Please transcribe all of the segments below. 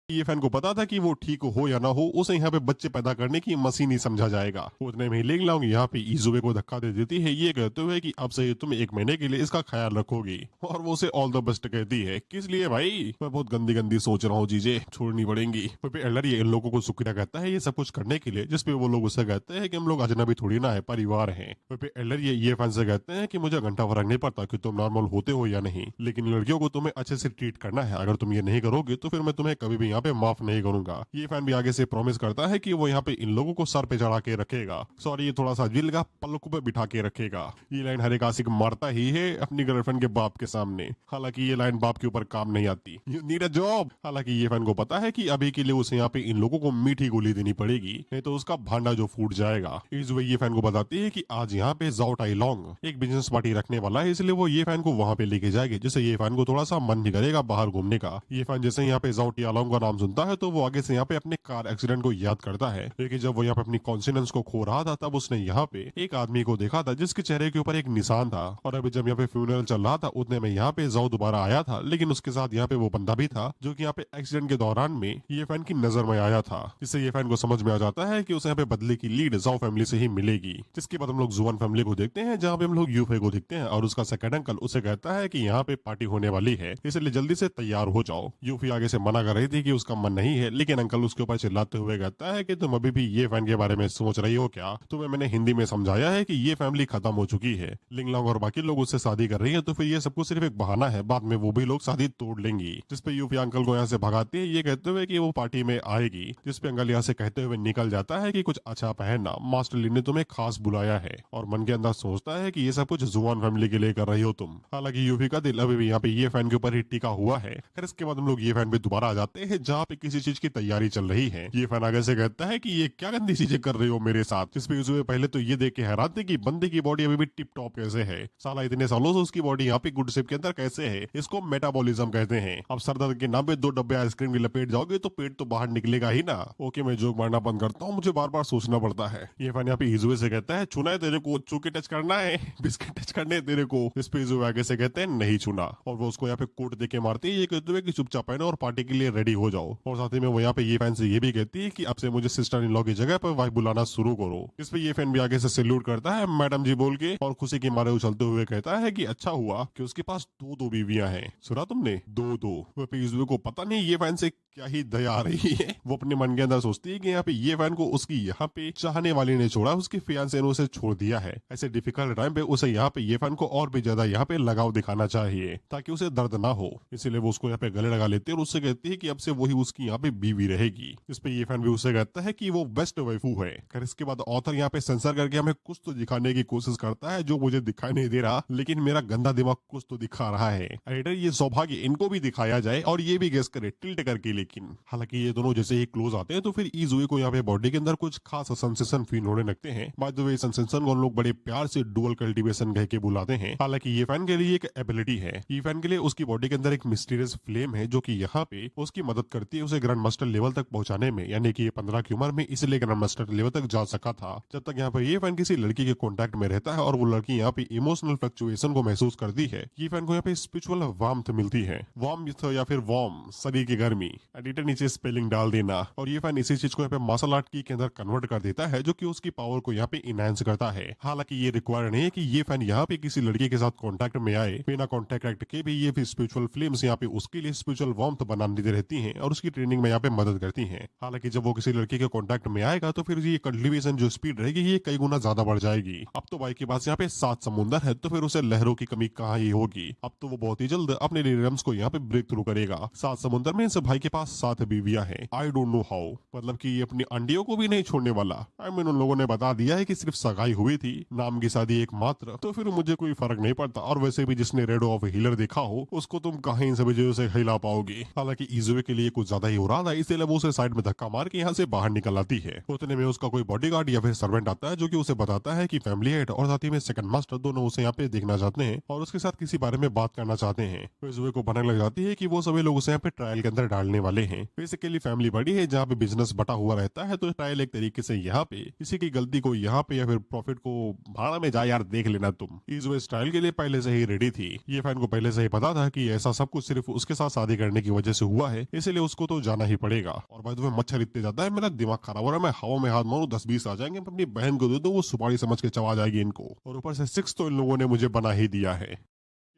ये फैन को पता था कि वो ठीक हो या ना हो, उसे यहाँ पे बच्चे पैदा करने की मशीन ही समझा जाएगा। उतने में लिंग लांग यहाँ पे इजुबे को धक्का दे देती है, ये कहते हुए कि अब से तुम 1 महीने के लिए इसका ख्याल रखोगी, और वो उसे ऑल द बेस्ट कहती है। किस लिए भाई? मैं बहुत गंदी गंदी सोच रहा हूँ, चीजें छोड़नी पड़ेंगी। तो फिर एल्डर ये इन लोगों को शुक्रिया कहता है ये सब कुछ करने के लिए, जिसपे वो लोग उससे कहते हैं कि हम लोग अजनबी थोड़ी ना है, परिवार है। तो फिर एल्डर ये फैन से कहते हैं कि मुझे घंटा फर्क नहीं पड़ता कि तुम नॉर्मल होते हो या नहीं, लेकिन लड़कियों को तुम्हें अच्छे से ट्रीट करना है। अगर तुम ये नहीं करोगे तो फिर मैं तुम्हें कभी भी यहाँ पे माफ नहीं करूंगा। ये फैन भी आगे से प्रॉमिस करता है कि वो यहाँ पे इन लोगों को सर पे चढ़ा के रखेगा, सॉरी ये थोड़ा सा अजीब लगा, पलकों पे बिठा के रखेगा। ये लाइन हर एक आशिक मारता ही है अपनी गर्लफ्रेंड के बाप के सामने। हालांकि ये लाइन बाप के ऊपर काम नहीं आती। You need a job. हालांकि ये फैन को पता है कि अभी के लिए उसे यहाँ पे इन लोगों को मीठी गोली देनी पड़ेगी, नहीं तो उसका भांडा जो फूट जाएगा। इस वे ये फैन को बताती है कि आज यहाँ पे जाओ टाई लॉन्ग एक बिजनेस पार्टी रखने वाला है, इसलिए वो ये फैन को वहां पे लेके जाएगी, जिससे ये फैन को थोड़ा सा मन भी करेगा बाहर घूमने का। ये फैन जैसे यहाँ पे जाओ टाई लॉन्ग का नाम सुनता है तो वो आगे से यहाँ पे अपने कार एक्सीडेंट को याद करता है। लेकिन जब वो यहाँ पे अपनी कॉन्फिडेंस को खो रहा था, तब उसने यहाँ पे एक आदमी को देखा था जिसके चेहरे के ऊपर एक निशान था। और अभी जब यहाँ पे फ्यूनरल चल रहा था, उतने में यहाँ पे जाओ दोबारा आया था, लेकिन उसके साथ यहाँ पे वो बंदा भी था जो कि यहाँ पे एक्सीडेंट के दौरान में ये फैन की नजर में आया था, जिससे ये फैन को समझ में आ जाता है कि उसे यहाँ पे बदले की लीड जाओ फैमिली से ही मिलेगी। जिसके बाद हम लोग जुआन फैमिली को देखते हैं, जहाँ पे हम लोग यूफे को देखते हैं, और उसका सेकंड अंकल उसे कहता है कि यहाँ पे पार्टी होने वाली है, इसलिए जल्दी से तैयार हो जाओ। यूफी आगे से मना कर रही थी कि उसका मन नहीं है, लेकिन अंकल उसके ऊपर चिल्लाते हुए कहता है कि तुम अभी भी ये फैन के बारे में सोच रही हो क्या? तुम्हें मैंने हिंदी में समझाया है कि ये फैमिली खत्म हो चुकी है। लिंगलोंग और बाकी लोग उससे शादी कर रही है, तो फिर ये सब कुछ सिर्फ एक बहाना है, बाद में वो भी लोग शादी तोड़ लेंगी। जिसपे यूफी अंकल को यहाँ से भगाती है, ये कहते हुए कि वो पार्टी में आएगी। जिसपे अंकल यहाँ से कहते हुए निकल जाता है कि कुछ अच्छा पहनना, मास्टर ली ने तुम्हें खास बुलाया है। और मन के अंदर सोचता है कि ये सब कुछ जुआन फैमिली के लिए कर रही हो तुम। हालांकि यूफी का दिल अभी भी यहाँ पे ये फैन के ऊपर ही टिका हुआ है। फिर इसके बाद हम लोग ये फैन पे दोबारा आ जाते हैं, जहाँ पे किसी चीज की तैयारी चल रही है। ये फैन आगे से कहता है कि ये क्या गंदी चीजें कर रही हो मेरे साथ। जिसपे यूसुफ पहले तो ये देख के हैरान थे कि बंदे की बॉडी अभी भी टिप टॉप कैसे है, साला इतने सालों से उसकी बॉडी यहाँ पे गुड शेप के अंदर कैसे है। इसको मेटाबॉलिज्म कहते हैं। अब सर दर्द के नाम पे 2 डब्बे आइसक्रीम की लपेट जाओगे तो पेट तो बाहर निकलेगा ही ना। ओके मैं जोक मारना बंद करता हूँ, मुझे बार बार सोचना पड़ता है। ये फैन यहाँ पे इजुए से कहता है छूना है तेरे को, छू के टच करना है, बिस्किट टच करने हैं तेरे को। इस पे इजुए आगे से कहते हैं नहीं छूना, और वो उसको यहाँ पे कोट दे के मारती है, ये कहते हुए कि चुपचाप पहनो और पार्टी के लिए रेडी हो जाओ। और साथ ही में वो यहाँ पे ये फैन से ये भी कहती है कि अब से मुझे सिस्टर इन लॉ की जगह पर वाइफ बुलाना शुरू करो। इस पे ये फैन भी आगे से सैल्यूट करता है मैडम जी बोल के, और खुशी के मारे उछलते हुए कहता है कि अच्छा हुआ कि उसके पास 2 बीवियां हैं। सुना तुमने? 2 वो पे इजुए को पता नहीं ये फैन से क्या ही दया आ रही है। वो अपने मन के अंदर सोचती है कि यहाँ पे ये फैन को उसकी यहाँ पे चाहने वाली ने छोड़ा, उसके फियांसे ने उसे छोड़ दिया है। ऐसे डिफिकल्ट टाइम पे उसे यहाँ पे ये फैन को और भी ज्यादा यहाँ पे लगाव दिखाना चाहिए, ताकि उसे दर्द ना हो। इसीलिए वो उसको यहाँ पे गले लगा लेती है और उससे कहती है कि अब से वही उसकी यहाँ पे बीवी रहेगी। इस पे ये फैन भी उससे कहता है कि वो बेस्ट वाइफू है। खैर इसके बाद ऑथर यहाँ पे सेंसर करके हमें कुछ तो दिखाने की कोशिश करता है जो मुझे दिखाई नहीं दे रहा, लेकिन मेरा गंदा दिमाग कुछ तो दिखा रहा है। एडिटर ये सौभाग्य इनको भी दिखाया जाए और ये भी गेस करे टिल्ट करके। लेकिन हालांकि ये दोनों जैसे ही क्लोज आते हैं तो फिर इजुए को यहाँ पे बॉडी के अंदर कुछ खास सेंसेशन फील होने लगते हैं। बाय द वे सेंसेशन को हम लोग बड़े प्यार से डुअल कल्टीवेशन कह के बुलाते हैं। हालांकि ये फैन के लिए एक एबिलिटी है। ये फैन के लिए उसकी बॉडी के अंदर एक मिस्टीरियस फ्लेम है जो कि यहाँ पे उसकी मदद करती है उसे ग्रैंड मास्टर लेवल तक पहुंचाने में, यानी कि ये 15 की उम्र में इसलिए ग्रैंड मास्टर लेवल तक जा सका था। जब तक यहाँ पे ये फैन किसी लड़की के कॉन्टेक्ट में रहता है और वो लड़की यहाँ पे इमोशनल फ्लक्चुएशन को महसूस करती है, ये फैन को यहाँ पे स्पिरिचुअल वार्मथ मिलती है। वार्मथ या फिर वार्म शरीर की गर्मी। एडिटर नीचे स्पेलिंग डाल देना। और ये फैन इसी चीज को यहाँ पे मार्शल आर्ट की के अंदर कन्वर्ट कर देता है, जो कि उसकी पावर को यहाँ पे इनहेंस करता है। हालांकि ये रिक्वायर्ड नहीं है कि ये फैन यहाँ पे किसी लड़की के साथ कॉन्टेक्ट में आए, बिना कॉन्टेक्ट के भी ये स्पिरिचुअल फ्लेम्स यहाँ पे उसके लिए स्पिरिचुअल वार्मथ बनाने देती रहती हैं और उसकी ट्रेनिंग में यहाँ पे मदद करती हैं। हालांकि जब वो किसी लड़की के कॉन्टेक्ट में आएगा तो फिर ये कल्टीवेशन जो स्पीड रहेगी ये कई गुना ज्यादा बढ़ जाएगी। अब तो भाई के पास यहाँ पे 7 समुंदर है, तो फिर उसे लहरों की कमी कहाँ ही होगी। अब तो वो बहुत ही जल्द अपने रिदम्स को यहाँ पे ब्रेक थ्रू करेगा। 7 समुंदर में इस भाई के पास 7 बीवियां हैं। आई डोंट नो हाउ, मतलब कि ये अपनी अंडियों को भी नहीं छोड़ने वाला। आई मीन उन लोगों ने बता दिया है कि सिर्फ सगाई हुई थी, नाम की शादी एकमात्र, तो फिर मुझे कोई फर्क नहीं पड़ता। और वैसे भी जिसने रेड ऑफ हीलर देखा हो उसको तुम कहीं इन सभी चीजों से हिला पाओगे। हालांकि इजुए के लिए कुछ ज्यादा ही हो रहा था, इसलिए वो उसे साइड में धक्का मार के यहाँ से बाहर निकल आती है। उतने में उसका कोई बॉडीगार्ड या फिर सर्वेंट आता है जो कि उसे बताता है कि फैमिली हेड और साथ ही में सेकंड मास्टर दोनों उसे यहाँ पे देखना चाहते हैं और उसके साथ किसी बारे में बात करना चाहते हैं। तो इजुए को भनक लग जाती है कि वो सभी लोग उसे यहाँ पे ट्रायल के अंदर डालने वाले हैं। बेसिकली फैमिली बड़ी है जहाँ पे बिजनेस बटा हुआ रहता है, तो ट्रायल एक तरीके से यहाँ पे किसी की गलती को यहाँ पे या फिर प्रॉफिट को भाड़ा में जा यार देख लेना तुम। इजुए स्टाइल के लिए पहले से ही रेडी थी। ये फैन को पहले से ही पता था कि ऐसा सब कुछ सिर्फ उसके साथ शादी करने की वजह से हुआ है, इसलिए लिए उसको तो जाना ही पड़ेगा। और भाई तुम्हें मच्छर इतने ज्यादा है, मेरा दिमाग खराब हो रहा है, मैं हवा में हाथ मारूं 10-20 आ जाएंगे, मैं अपनी बहन को दे दूं, वो सुपारी समझ के चबा जाएगी इनको। और ऊपर से 6 तो इन लोगों ने मुझे बना ही दिया है।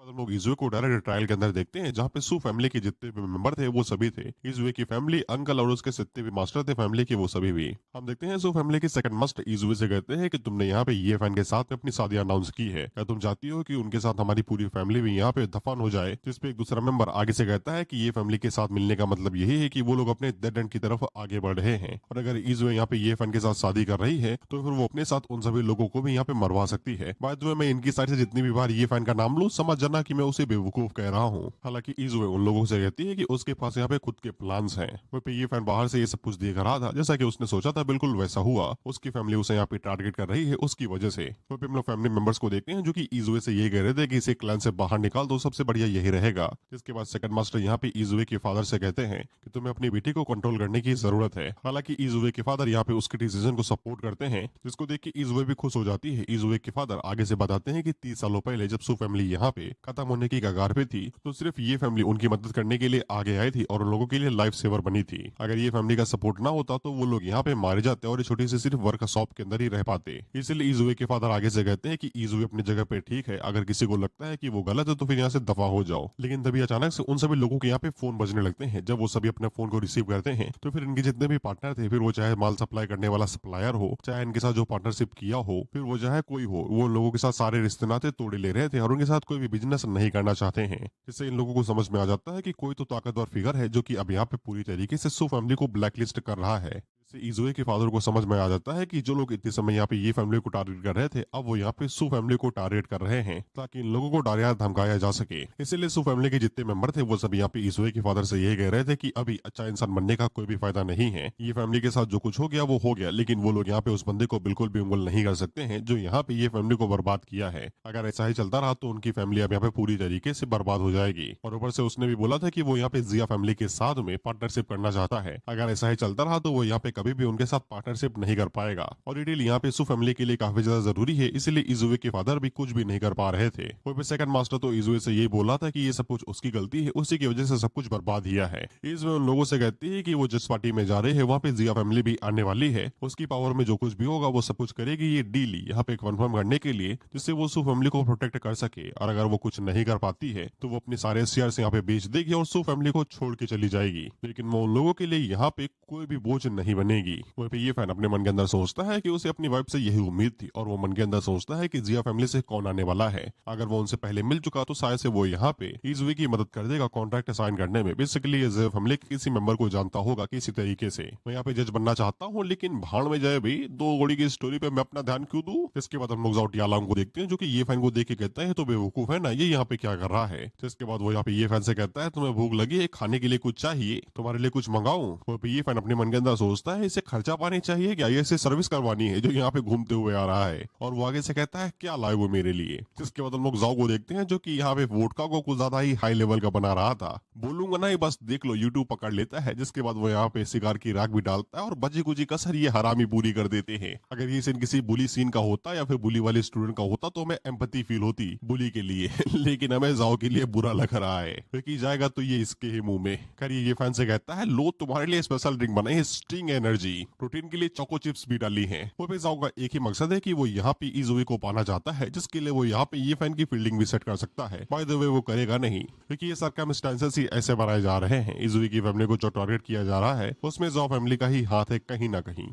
हम लोग इजुए को डायरेक्ट ट्रायल के अंदर देखते हैं, जहाँ पे सू फैमिली के जितने भी मेंबर थे वो सभी थे। इजुए की फैमिली, अंकल और उसके जितने भी मास्टर थे फैमिली के, वो सभी भी। हम देखते हैं सू फैमिली के सेकंड मास्टर इजुए से कहते हैं कि तुमने यहाँ पे ये फैन के साथ में अपनी शादी अनाउंस की है, क्या तुम चाहती हो कि उनके साथ हमारी पूरी फैमिली भी यहाँ पे दफन हो जाए? जिसपे एक दूसरा मेंबर आगे से कहता है कि ये फैमिली के साथ मिलने का मतलब यही है कि वो लोग अपने डेड एंड की तरफ आगे बढ़ रहे हैं, और अगर इजुए यहाँ पे ये फैन के साथ शादी कर रही है तो फिर वो अपने साथ उन सभी लोगों को भी यहाँ पे मरवा सकती है। बाय द वे, मैं इनकी साइड से जितनी भी बार ये फैन का नाम लूं, समझ जाना कि मैं उसे बेवकूफ कह रहा हूँ। हालांकि इजुए उन लोगों से कहती है कि उसके पास यहाँ पे खुद के प्लान्स हैं। वहीं पे ये फैन बाहर से ये सब कुछ देख रहा था, जैसा कि उसने सोचा था बिल्कुल वैसा हुआ। उसकी फैमिली उसे यहाँ पे टारगेट कर रही है उसकी वजह से। वहीं पे हम लोग फैमिली मेंबर्स को देखते हैं जो कि इजुए से ये कह रहे थे कि इसे क्लैन से बाहर निकाल दो, सबसे बढ़िया यही रहेगा। जिसके बाद सेकंड मास्टर यहाँ पे इजुए के फादर से कहते हैं कि तुम्हें अपनी बेटी को कंट्रोल करने की जरूरत है। हालांकि इजुए के फादर यहाँ पे उसके डिसीजन को सपोर्ट करते हैं, जिसको देख के इजुए भी खुश हो जाती है। इजुए के फादर आगे से बताते हैं कि 30 सालों पहले जब सू फैमिली यहाँ पे खत्म होने की कगार पे थी, तो सिर्फ ये फैमिली उनकी मदद करने के लिए आगे आई थी और उन लोगों के लिए लाइफ सेवर बनी थी। अगर ये फैमिली का सपोर्ट ना होता तो वो लोग यहाँ पे मारे जाते और छोटी सी सिर्फ वर्कशॉप के अंदर ही रह पाते। इसलिए इजुए के फादर आगे से कहते हैं कि इजुए अपनी जगह पे ठीक है, अगर किसी को लगता है कि वो गलत है तो फिर यहाँ से दफा हो जाओ। लेकिन तभी अचानक से उन सभी लोगों के यहाँ पे फोन बजने लगते हैं। जब वो सभी अपने फोन को रिसीव करते हैं तो फिर इनके जितने भी पार्टनर थे, फिर वो चाहे माल सप्लाई करने वाला सप्लायर हो, चाहे इनके साथ जो पार्टनरशिप किया हो, फिर वो चाहे कोई हो, वो लोगों के साथ सारे रिश्ते नाते तोड़े ले रहे थे और उनके साथ कोई भी बिजनेस नहीं करना चाहते हैं। जिससे इन लोगों को समझ में आ जाता है कि कोई तो ताकतवर फिगर है जो कि अब यहाँ पे पूरी तरीके से सू फैमिली को ब्लैकलिस्ट कर रहा है। इजुए के फादर को समझ में आ जाता है कि जो लोग इतने समय यहाँ पे ये फैमिली को टारगेट कर रहे थे, अब वो यहाँ पे सू फैमिली को टारगेट कर रहे हैं ताकि इन लोगों को डराया धमकाया जा सके। इसीलिए सू फैमिली के जितने मेंबर थे वो सब यहाँ पे इजुए के फादर से ये कह रहे थे कि अभी अच्छा इंसान बनने का कोई भी फायदा नहीं है। ये फैमिली के साथ जो कुछ हो गया वो हो गया, लेकिन वो लोग यहाँ पे उस बंदे को बिल्कुल भी उंगल नहीं कर सकते हैं जो यहाँ पे ये फैमिली को बर्बाद किया है। अगर ऐसा ही चलता रहा तो उनकी फैमिली अब यहाँ पे पूरी तरीके से बर्बाद हो जाएगी। और ऊपर से उसने भी बोला था कि वो यहाँ पे जिया फैमिली के साथ में पार्टनरशिप करना चाहता है। अगर ऐसा ही चलता रहा तो वो यहाँ पे कभी भी उनके साथ पार्टनरशिप नहीं कर पाएगा। और ये डील यहाँ पे सू फैमिली के लिए काफी ज्यादा जरूरी है, इसलिए इजुए के फादर भी कुछ भी नहीं कर पा रहे थे। वहीं पे सेकंड मास्टर तो इजुए से ये बोला था कि ये सब कुछ उसकी गलती है, उसी की वजह से सब कुछ बर्बाद किया है। इजुए उन लोगों से कहती है कि वो जिस पार्टी में जा रहे हैं वहाँ पे जिया फैमिली भी आने वाली है, उसकी पावर में जो कुछ भी होगा वो सब कुछ करेगी ये डील यहाँ पे कन्फर्म करने के लिए, जिससे वो सू फैमिली को प्रोटेक्ट कर सके। और अगर वो कुछ नहीं कर पाती है तो वो अपने सारे शेयर्स यहाँ पे बेच देगी और सू फैमिली को छोड़ के चली जाएगी। लेकिन वो उन लोगों के लिए यहाँ पे कोई भी बोझ नहीं बनेगी। वहीं पे ये फैन अपने मन के अंदर सोचता है कि उसे अपनी वाइफ से यही उम्मीद थी, और वो मन के अंदर सोचता है कि जिया फैमिली से कौन आने वाला है। अगर वो उनसे पहले मिल चुका तो शायद से वो यहाँ पे इजुए की मदद कर देगा कॉन्ट्रैक्ट साइन करने में। बेसिकली ये जिया फैमिली के किसी मेंबर को जानता होगा किसी तरीके से। मैं यहाँ पे जज बनना चाहता हूँ, लेकिन भाड़ में जाए भी, दो गोली की स्टोरी पे मैं अपना ध्यान क्यों दूं। इसके बाद हम लोग जाओ टियालांग को देखते हैं जो कि ये फैन को देख के कहता है तो बेवकूफ है ना, ये यहाँ पे क्या कर रहा है। जिसके बाद वो यहाँ पे ये फैन से कहता है तुम्हें भूख लगी है, खाने के लिए कुछ चाहिए, तुम्हारे लिए कुछ मंगाऊं। वो ये फैन अपने मन के अंदर सोचता है इसे खर्चा पानी चाहिए क्या, ये इसे सर्विस करवानी है जो यहाँ पे घूमते हुए आ रहा है। और वो आगे से कहता है क्या लाए वो मेरे लिए। जिसके बाद हम लोग जाओ को देखते हैं जो कि यहाँ पे वोडका को कुछ ज्यादा ही हाई लेवल का बना रहा था। बोलूंगा ना, बस देख लो, यूट्यूब पकड़ लेता है। जिसके बाद वो यहाँ पे सिगार की राख भी डालता है और बची कुची कसर ये हरामी पूरी कर देते हैं। अगर ये सीन किसी बुली सीन का होता या फिर बुली वाले स्टूडेंट का होता तो हमें एम्पैथी फील होती बुली के लिए लेकिन हमें जाओ के लिए बुरा लग रहा है क्योंकि जाएगा तो ये इसके ही मुंह में। करिए ये फैन से कहता है लो तुम्हारे लिए स्पेशल ड्रिंक बनाई है, स्टिंग एनर्जी, प्रोटीन के लिए चोको चिप्स भी डाली है। वो पे जाओ का एक ही मकसद है कि वो यहाँ पे इजुए को पाना चाहता है, जिसके लिए वो यहाँ पे ये फैन की फील्डिंग भी सेट कर सकता है। बाय द वे वो करेगा नहीं क्योंकि ये सर्कमस्टेंसेस ही ऐसे बनाए जा रहे हैं। इजुए की फैमिली को जो टारगेट किया जा रहा है उसमें जाओ फैमिली का ही हाथ है कहीं ना कहीं।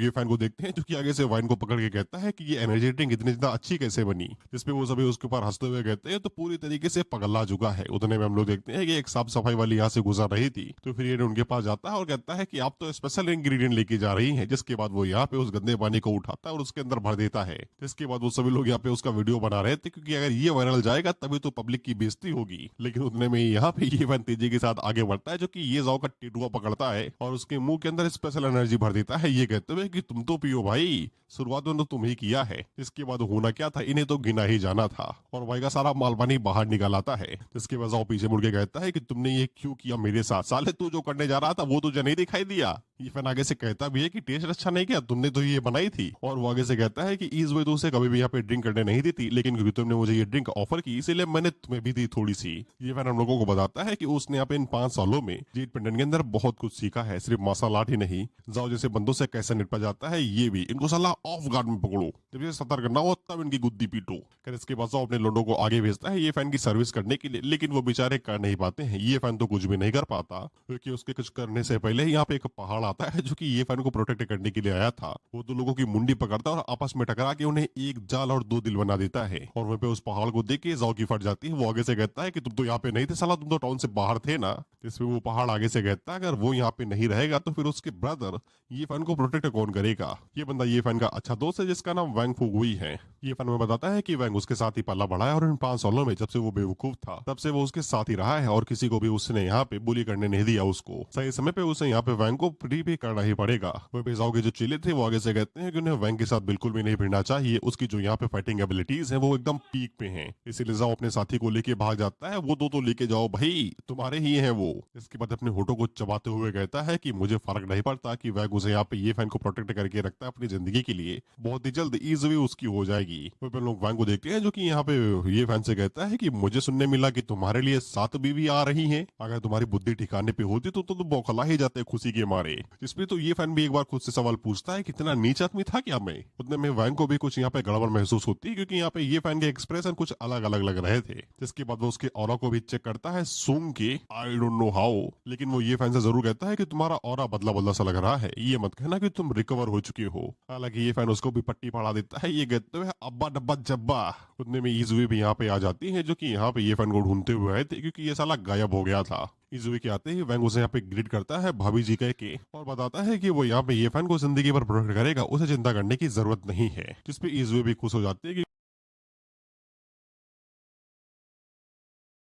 ये फैन को देखते हैं जो कि आगे से वाइन को पकड़ के कहता है कि ये एनर्जी ड्रिंक इतनी ज्यादा अच्छी कैसे बनी। जिसपे वो सभी उसके ऊपर हंसते हुए कहते हैं तो पूरी तरीके से पगला चुका है। उतने में हम लोग देखते हैं कि एक साफ सफाई वाली यहाँ से गुजर रही थी, तो फिर ये उनके पास जाता है और कहता है कि आप तो स्पेशल इंग्रेडिएंट लेके जा रही हैं। जिसके बाद वो यहाँ पे उस गंदे पानी को उठाता है और उसके अंदर भर देता है। जिसके बाद वो सभी लोग यहाँ पे उसका वीडियो बना रहे थे क्योंकि अगर ये वायरल जाएगा तभी तो पब्लिक की बेइज्जती होगी। लेकिन उतने में यहाँ पे ये फैन तेजी के साथ आगे बढ़ता है जो कि ये जाओ का टेटुआ पकड़ता है और उसके मुंह के अंदर स्पेशल एनर्जी भर देता है, ये कहते हुए कि तुम तो पियो भाई, शुरुआत में तो तुम ही किया है। इसके बाद होना क्या था, इन्हें तो गिना ही जाना था। और भाई का सारा मालपानी बाहर निकाल आता है। जिसके बाद वो पीछे मुड़ के कहता है कि तुमने ये क्यों किया मेरे साथ, साले तू जो करने जा रहा था वो तुझे नहीं दिखाई दिया। ये फैन आगे से कहता भी है कि टेस्ट अच्छा नहीं किया, तुमने तो ये बनाई थी। और वो आगे से कहता है कि ईज़ुए तो उसे कभी भी यहाँ पे ड्रिंक करने नहीं देती, लेकिन क्योंकि तुमने मुझे ये ड्रिंक ऑफर की इसीलिए मैंने तुम्हें भी दी थोड़ी सी। ये फैन हम लोगों को बताता है कि उसने यहाँ पे इन 5 सालों में जीट पेंडेंट के अंदर बहुत कुछ सीखा है, सिर्फ मार्शल आर्ट ही नहीं, जाओ जैसे बंदों से कैसे निपटा जाता है ये भी। इनको साला ऑफ गार्ड में पकड़ो, जब ये सतर्क करना हो तब इनकी गुद्दी पीटो। फिर इसके बाद वो अपने लोगों को आगे भेजता है ये फैन की सर्विस करने के लिए, लेकिन वो बेचारे कर नहीं पाते हैं। ये फैन तो कुछ भी नहीं कर पाता, क्योंकि उसके कुछ करने से पहले यहाँ पे एक पहाड़ आता है जो कि ये फैन को प्रोटेक्ट करने के लिए आया था। वो तो लोगों की मुंडी पकड़ता है और आपस में टकरा के उन्हें एक जाल और 2 दिल बना देता है। और वहीं पे उस पहाड़ को देख के जाओ की फट जाती है। वो आगे से कहता है कि तुम तो यहाँ पे नहीं थे साला, तुम तो टाउन से बाहर थे ना। इसमें वो पहाड़ आगे से कहता है अगर वो यहाँ पे नहीं रहेगा तो फिर उसके ब्रदर ये फैन को प्रोटेक्ट कौन करेगा। ये बंदा ये फैन का अच्छा दोस्त है जिसका नाम वैंग फुगुई है। ये फैन में बताता है कि वैंग उसके साथ ही पला बढ़ा है और इन 5 सालों में जब से वो बेवकूफ था तब से वो उसके साथ ही रहा है और किसी को भी उसने यहाँ पे बुली करने नहीं दिया उसको। सही समय पे उसे यहाँ पे वैंग को फ्री भी करना ही पड़ेगा। वह पेजाओ के जो चेले थे वो आगे से कहते हैं कि उन्हें वैंग के साथ बिल्कुल भी नहीं भिड़ना चाहिए, उसकी जो यहाँ पे फाइटिंग एबिलिटीज है वो एकदम पीक पे हैं। इसीलिए जाओ अपने साथी को लेके भाग जाता है, वो दो तो लेके जाओ भाई, तुम्हारे ही है वो। इसके बाद अपने होठों को चबाते हुए कहता है कि मुझे फर्क नहीं पड़ता कि वैंग उसे यहाँ पे ये फैन को प्रोटेक्ट करके रखता है अपनी जिंदगी के लिए, बहुत ही जल्द ईज़िली उसकी हो जाएगी। वह लोग वैंग को देखते हैं जो कि यहाँ पे ये फैन से कहता है कि मुझे सुनने मिला कि तुम्हारे लिए 7 बीवी आ रही हैं, अगर तुम्हारी बुद्धि ठिकाने पे होती तो तुम बौखला ही जाते खुशी के मारे। जिसपे तो ये फैन भी एक बार खुद से सवाल पूछता है कितना नीच आदमी था क्या मैं। उतने में वैंग को भी कुछ यहाँ पे गड़बड़ महसूस होती है, क्योंकि यहाँ पे ये फैन के एक्सप्रेशन कुछ अलग अलग लग रहे थे। जिसके बाद वो उसके ऑरा को भी चेक करता है सूंघ के, आई डोंट नो हाउ, लेकिन वो ये फैन से जरूर कहता है कि तुम्हारा ऑरा बदला बदला सा लग रहा है, ये मत कहना कि तुम रिकवर हो चुके हो। हालांकि ये फैन उसको भी पट्टी पड़ा देता है, ये कहते हुए अब्बा डब्बा जब्बा। उतने में ईज़ुए भी यहाँ पे आ जाती है जो कि यहाँ पे ये फैन को ढूंढते हुए आए थे, क्योंकि ये साला गायब हो गया था। ईज़ुए के आते ही वैंग उसे यहाँ पे ग्रीट करता है भाभी जी कह के, और बताता है कि वो यहाँ पे ये फैन को जिंदगी भर प्रोटेक्ट करेगा, उसे चिंता करने की जरूरत नहीं है। जिसपे ईज़ुए भी खुश हो जाती है कि